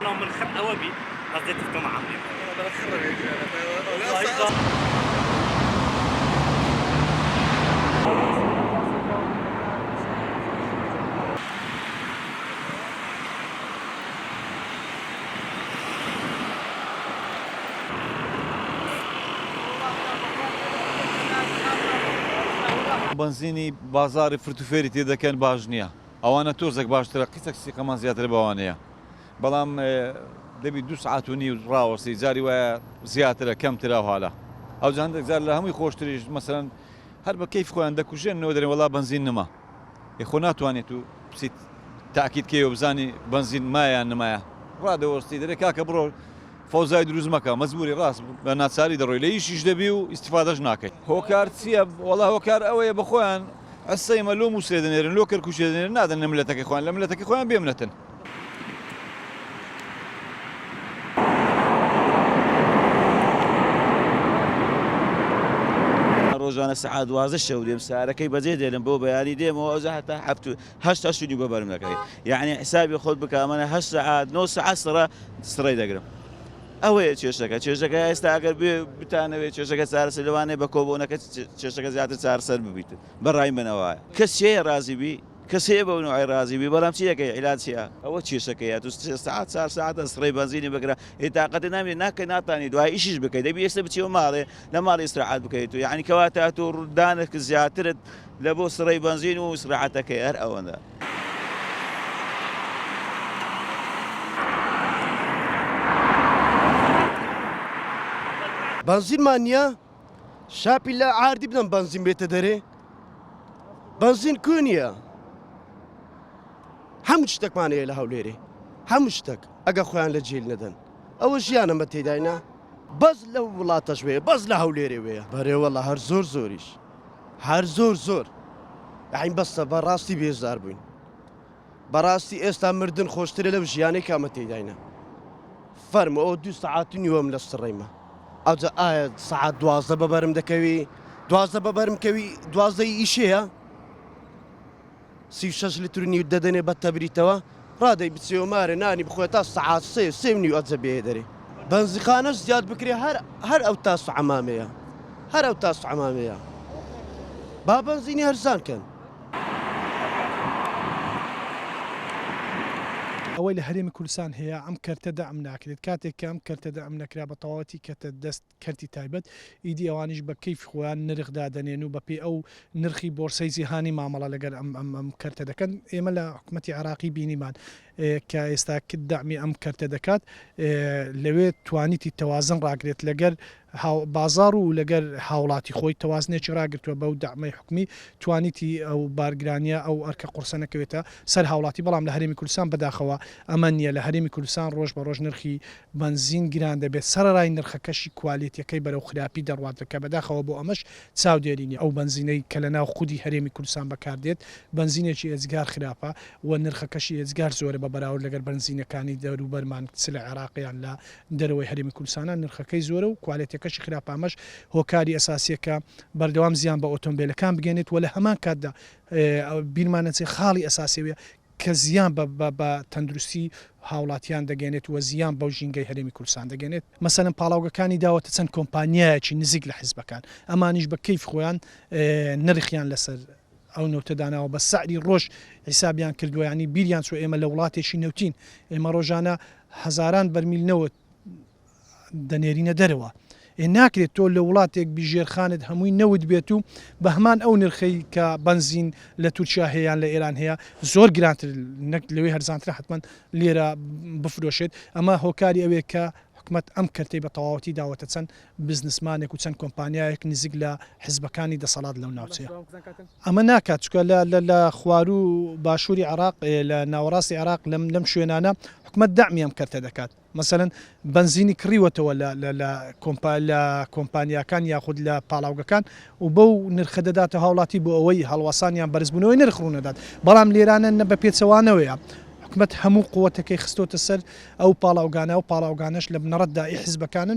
من الخط أوابي قصدي تفتح مع عمري. أنا بخرب يا بنزینی بازاری فرتوفێری تێدەکەن باش نییە ئەوانە تۆزێک باشترە قیسە سیقەمان زیاتر بەوانەیە بەڵام دەبی 2 ساعت و نیو ڕاوەسی جاری وایە زیاترە کەمترا حالا ئەو جاندێک زار لە هەمووی خۆشتریش مەسەرەن هەر بە کەیف خۆیان دەکوژێنەوە دەرێ وەڵا بنزین نما خۆ ناتوانێت و پسیت تاکید کێوە بزانی بنزین مایان نمایە ڕادەوەستی دەرێ کاکە بڕۆ فەوزای دروست مەکە مەزبوری ڕاست بە ناچاری دەڕۆی لە ئیشیش دەبی و ئیسیفادەش ناکەیت هۆکار چییە وەڵا هۆکار ئەوەیە بە خۆیان ئەسەی مەلۆم و سێ دەنێرن لۆ کەرکوشێ دەنێرن نادەن لە ملەتەکەی خۆیان لە ملەتەکەی خۆیان بێمنەتن ڕۆژانە سەعات 12 شەو دێم سارەکەی بەجێ دێنم بۆ بەیانی دێمەوە ئەوجا هەتا هەشتا شوونی بۆ بەرم دەکەی یعنی حسابی خۆت بکە ئەمەە 8 ساعات 9 ساعت سڕی دەگرم ئەوەیە کێشەکە ئێستا ئەگەر بتانەوێت کێشەکە چارەسەر لەوانەیە بە کۆبوونەکە کێشەکە زیاتر چارەسەر ببیت بەڕای منەوەیە کەس هەیە ڕازیبی کەس هەیە بە نوعی ڕازیبی بەڵام چی دەکەی عیلاج چیە ئەوە کێشەکەیە تو ساعت 4 ساعتە سڕی بەنزینی بگرە تااقەت نامێت ناکە ناتانی دوای ئیشیش بکەیت دەبی ئێستا بچیەوە ماڵێ لە ماڵی ئیستراحەت بکەیت و یعنی کەواتە تۆ ڕدانێک زیاترت لە بۆ سڕی بەنزین و ئیستراحەتەکەی هەر ئەوەندە بنزینمان نییە شاپی لە ئاردی بدەم بنزین بێتە دەرێ بنزین کو نییە هەموو شتێکمانەیە لە هەولێرێ هەموو شتێک ئەگە خۆیان لە جێل نەدەن ئەوە ژیانەمە تێداینا بەس لەو وڵاتەش وەیە بەس لە هەولێرێ وەیە بەرێوەڵە هەر زۆریش هەر زۆر یعنی بەستە بەڕاستی بێزار بووین بەڕاستی ئێستا مردن خۆشترە لەو ژیانەی کامە تێداینا فەرمە ئەو 2 ساعت و نیوەم لە سڕێمە ئەوجا ئایا ساعت 12 بەبەرم دەکەوی 12 بەبەرم کەوی 12 ئیشەیە 36 لیتر و نیو دەدەنێ بە تەبریتەوە ڕادەی بچێەوە مارە نانی بخۆێت تا ساعت 3 نیو ئەجە بێ دەرێ بەنزیخانەش زیاد بکرێ هەر ئەو تاس عەمامەیە هەر ئەو تاس عەمامەیە با بەنزینی هەرزان کەن ئەوەی لە هەرێمی کوردستان هەیە ئەم کەرتەدا ئەم ناکرێت کاتێک کە ئەم کەرتەدا ئەم نەکرا بە تەواوەتی کەتە دەست کەرتی تایبەت ئیدی ئەوانیش بە کەیف خۆیان نرخدا دەنێن و بەپێ ئەو نرخی بۆرسەی جیهانی مامەڵە لەگەر ئەم کەرتە دەکەن ئێمە لە حکوومەتی عراقی بینیمان کە ئێستا دامی ئەم کەرتە دەکات لەوێ توانیتی تەوازن ڕاگرێت لەگەر بازار و لەگەر هاوڵاتی خۆی تەوازنێکی ڕاگرتووە بەو دامەی حکومی توانیتی ئەو بارگرانیە ئەو ئەرکە قورسە نەکەوێتە سەر هاوڵاتی بەڵام لە هەرێمی کوردستان بەداخەوە ئەمە نییە لە هەرێمی کوردستان ڕۆژ بە ڕۆژ نرخی بنزین گران دەبێت سەرڕای نرخەکەشی کوالیتیەکەی بەرەو خراپی دەڕواتەکە بەداخەوە بۆ ئەمەش چاودێرینی ئەو بنزینەی کە لە ناو خودی هەرێمی کوردستان بەکاردێت بنزینێکی ئێجگار خراپە و نرخەکەشی ئێجگار زۆرە بە بەراورد لەگەر بنزینەکانی دەوروبەرمان لە عێراقیان لە دەرەوەی هەرێمی کوردستانە نرخەکەی زۆرە و کوالیتەکەشی خراپامەش هۆکاری ئەساسیەکە بەردەوام زیان بە ئۆتۆمبیلەکان بگەنێت و لە هەمان کاتدا بیرمانەچێ خاڵی ئەساسیەوە کە زیان بە تەندروستی هاوڵاتیان دەگەێنێت و زیان بەو ژینگەی هەرێمی کوردستان دەگەێنێت مەسەلەن پاڵاوگەکانی داوەتە چەند کۆمپانیایەکی نزیک لە حیزبەکان ئەمانیش بە کەیف خۆیان نرخیان لەسەر ئەو نەوتەداناوە بە سعری ڕۆژ حیسابیان کردووە ینی بیریان چۆ ئێمە لە وڵاتێکی نەوتین ئێمە ڕۆژانە هەزاران بەرمیل نەوت دەنێرینە دەرەوە ناکرێت تۆ لە وڵاتێک بیژێرخانت هەمووی نەوت بێت و بە هەمان ئەو نرخەی کە بنزین لە تورکیا هەیەیان لە ئێران هەیە زۆر گرانتر نەک لەوەی هەرزانترە حتمما لێرە بفرۆشێت ئەمە هۆکاری ئەوەیە کە حکومەت ئەم کەرتەی بە تەواوەتی داوەتە چەند بزنسمانێک و چەند کۆمپانیایەک نزیک لە حیزبەکانی دەسەڵات لەو ناوچەیە ئەمە ناکات چکە لە خوار و باشووری عراق لە ناوەڕاستی عراق لەم شوێنانە حکومەت دامی ئەم کەرتە دەکات مەسەلەن بنزینی کڕیوەتەوە لە کۆمپانیاکان یاخود لە پاڵاوگەکان و بەو نرخە دەداتە هاوڵاتی بۆ ئەوەی هەڵواسانیان بەرزبوونەوەی نرخ ڕوونەدات بەڵام لێرانە نە بە پێچەوانەوەیە حکومەت هەموو قووەتەکەی خستۆتە سەر ئەو پاڵاوگانە و پاڵاوگانش لە بنەڕەتدا حیزبەکانن